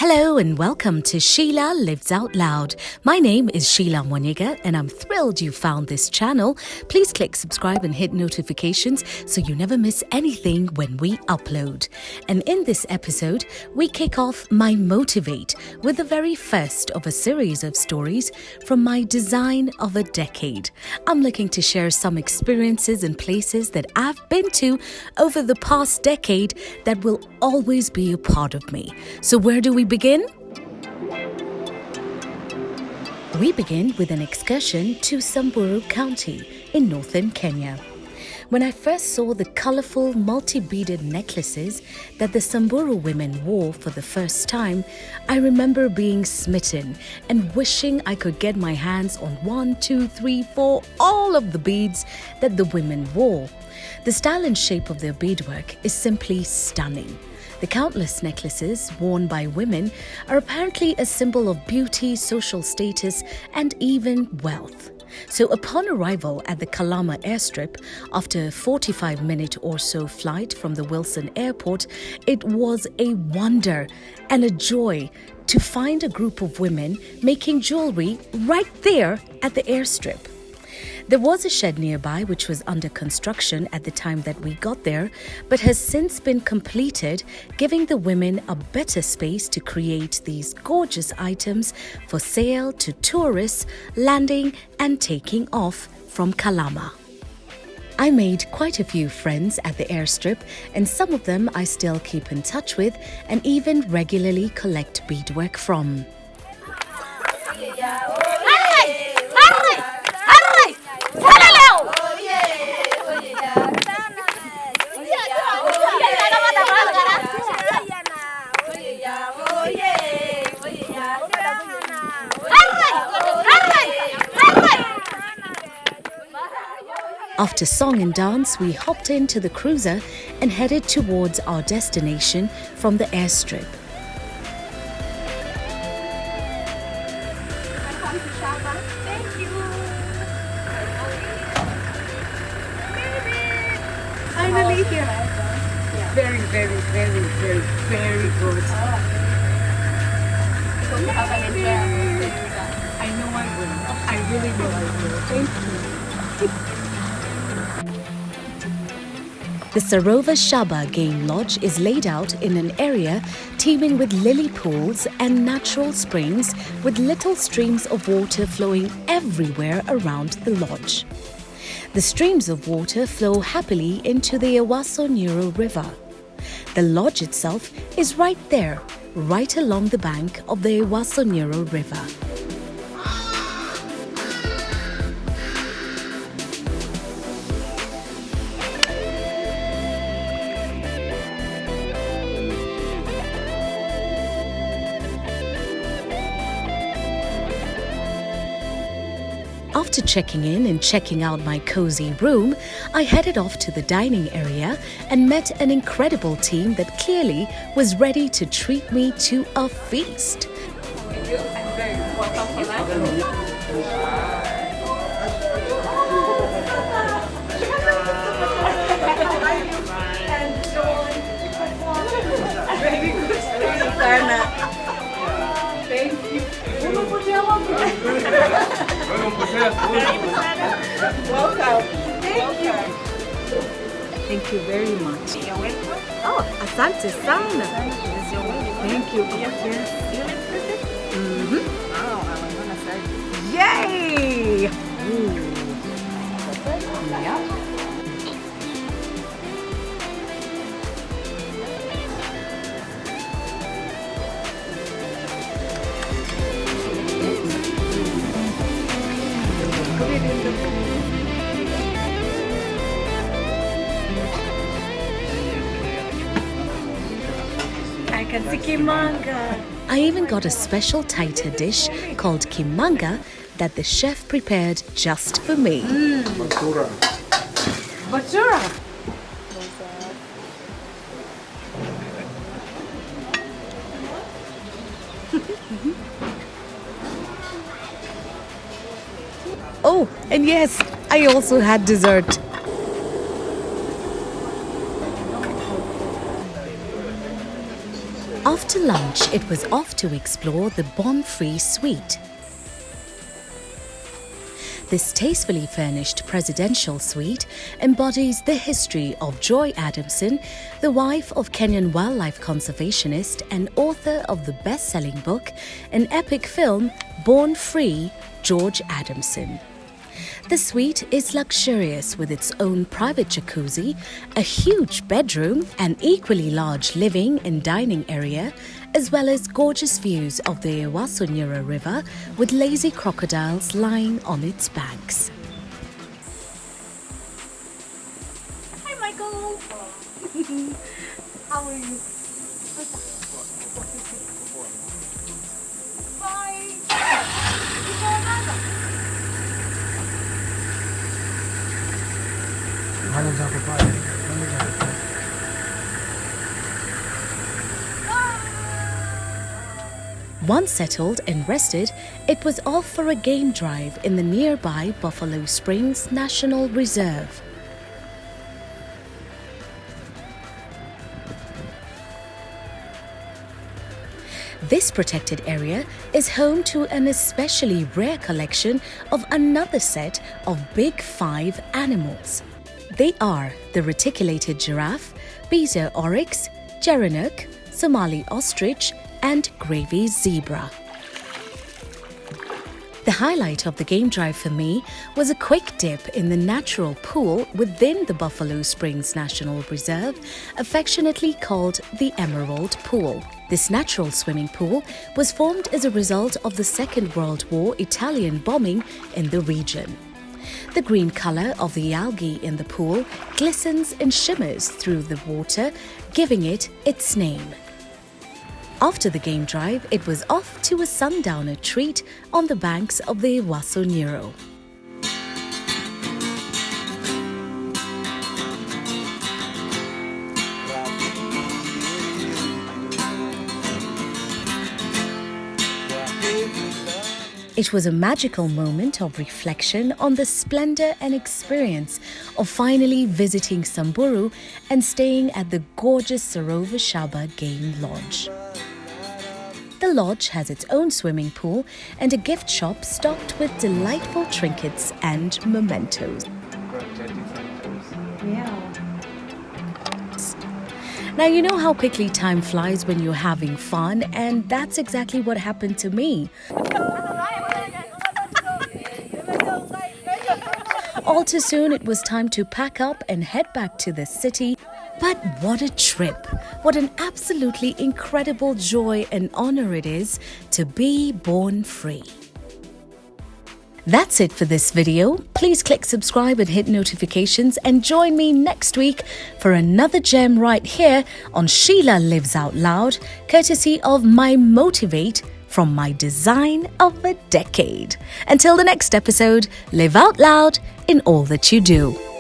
Hello and welcome to Sheila Lives Out Loud. My name is Sheila Mwanyega and I'm thrilled you found this channel. Please click subscribe and hit notifications so you never miss anything when we upload. And in this episode, we kick off my Motivate with the very first of a series of stories from my Design of a Decade. I'm looking to share some experiences and places that I've been to over the past decade that will always be a part of me. So where do we begin? We begin with an excursion to Samburu County in northern Kenya. When I first saw the colorful multi-beaded necklaces that the Samburu women wore for the first time, I remember being smitten and wishing I could get my hands on 1, 2, 3, 4, all of the beads that the women wore. The style and shape of their beadwork is simply stunning. The countless necklaces worn by women are apparently a symbol of beauty, social status, and even wealth. So upon arrival at the Kalama airstrip, after a 45-minute or so flight from the Wilson Airport, it was a wonder and a joy to find a group of women making jewelry right there at the airstrip. There was a shed nearby which was under construction at the time that we got there, but has since been completed, giving the women a better space to create these gorgeous items for sale to tourists landing and taking off from Kalama. I made quite a few friends at the airstrip, and some of them I still keep in touch with and even regularly collect beadwork from. After song and dance, we hopped into the cruiser and headed towards our destination from the airstrip. Welcome to Shabbat. Thank you. Finally here. Very good. I know I will. I really will. Thank you. The Sarova Shabbat Game Lodge is laid out in an area teeming with lily pools and natural springs with little streams of water flowing everywhere around the lodge. The streams of water flow happily into the Ewasonyiro River. The lodge itself is right there, right along the bank of the Ewasonyiro River. After checking in and checking out my cozy room, I headed off to the dining area and met an incredible team that clearly was ready to treat me to a feast. Welcome. Thank you very much. Oh, asante sana. Thank you. Yay! Yeah. I can see kimanga. I even got a special Taita dish called kimanga that the chef prepared just for me. Batura. Oh, and yes, I also had dessert. After lunch, it was off to explore the Born-Free suite. This tastefully furnished presidential suite embodies the history of Joy Adamson, the wife of Kenyan wildlife conservationist and author of the best-selling book and epic film Born Free, George Adamson. The suite is luxurious with its own private jacuzzi, a huge bedroom, an equally large living and dining area, as well as gorgeous views of the Ewasonyiro River with lazy crocodiles lying on its banks. Hi, Michael. How are you? Once settled and rested, it was off for a game drive in the nearby Buffalo Springs National Reserve. This protected area is home to an especially rare collection of another set of big five animals. They are the reticulated giraffe, beta oryx, gerenuk, Somali ostrich, and gravy zebra. The highlight of the game drive for me was a quick dip in the natural pool within the Buffalo Springs National Reserve, affectionately called the Emerald Pool. This natural swimming pool was formed as a result of the Second World War Italian bombing in the region. The green color of the algae in the pool glistens and shimmers through the water, giving it its name. After the game drive, it was off to a sundowner treat on the banks of the Ewasonyiro. It was a magical moment of reflection on the splendor and experience of finally visiting Samburu and staying at the gorgeous Sarova Shabbat Game Lodge. The lodge has its own swimming pool and a gift shop stocked with delightful trinkets and mementos. Yeah. Now, you know how quickly time flies when you're having fun, and that's exactly what happened to me. All too soon, it was time to pack up and head back to the city. But what a trip! What an absolutely incredible joy and honor it is to be born free. That's it for this video. Please click subscribe and hit notifications and join me next week for another gem right here on Sheila Lives Out Loud, courtesy of My Motivate from my design of the decade. Until the next episode, live out loud in all that you do.